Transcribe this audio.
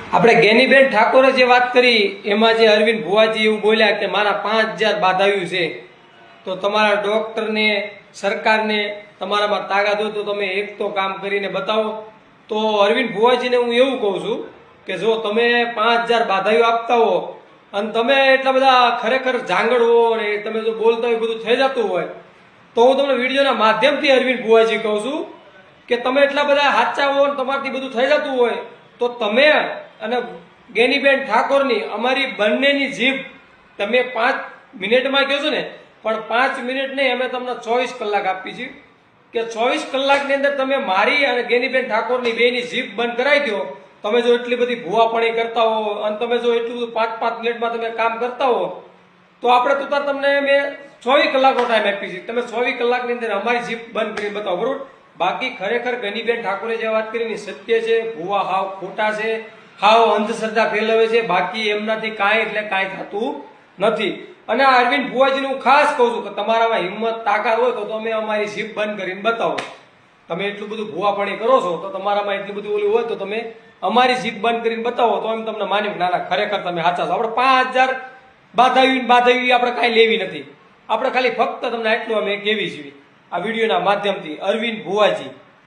આપણે ગેનીબેન ઠાકોરે જે વાત કરી એમાં જે અરવિંદ ભુવાજી એવું બોલ્યા કે મારા 5000 બાધાયું છે, તો તમારા ડોક્ટરને સરકારને તમારામાં તાકાત હોય તો તમે એક તો કામ કરીને બતાવો. તો અરવિંદ ભુવાજીને હું એવું કહું છું કે જો તમે 5000 બાધાયું આપતા હો અને તમે એટલા બધા ખરેખર જાંગડ હો અને તમે જો બોલતા હોય બધું થઈ જતું હોય, તો હું તમને વિડીયોના માધ્યમથી અરવિંદ ભુવાજી કહું છું કે તમે એટલા બધા સાચા હો અને તમારાથી બધું થઈ જતું હોય તો તમે અને ગેનીબેન ઠાકોરની અમારી બંનેની જીભ તમે 5 મિનિટમાં કહો છો ને, પણ 5 મિનિટ નહીં, અમે તમને 24 કલાક આપી છે કે 24 કલાકની અંદર તમે મારી અને ગેનીબેન ઠાકોરની બેની જીભ બંધ કરાવી દો. તમે જો એટલી બધી ભૂવાપણી કરતા હો અને તમે જો એટલું બધું 5-5 મિનિટમાં તમે કામ કરતા હો તો આપણે તો તમને મેં 24 કલાકનો ટાઈમ આપી છે, તમે 24 કલાકની અંદર અમારી જીભ બંધ કરીને બતાવો, બરોબર. બાકી ખરેખર ગેનીબેન ઠાકોરે જે વાત કરીને સત્ય છે, ભૂવા હાવ ખોટા છે, હાવ અંધશ્રદ્ધા ફેલાવે છે, બાકી એમનાથી કાંઈ એટલે કાંઈ થતું નથી. અને આ અરવિંદ ભુવાજીને હું ખાસ કહું છું કે તમારામાં હિંમત તાકાત હોય તો તમે અમારી જીભ બંધ કરીને બતાવો. તમે એટલું બધું ભૂવાપણી કરો છો તો તમારામાં એટલું બધું ઓલું હોય તો તમે અમારી જીભ બંધ કરીને બતાવો તો એમ તમને માન્યું ના ના ખરેખર તમે સાચા છો. આપણે 5000 બાધાવી આપણે કાંઈ લેવી નથી, આપણે ખાલી ફક્ત તમને એટલું અમે કેવી છીએ આ વિડીયોના માધ્યમથી. અરવિંદ ભુવાજી.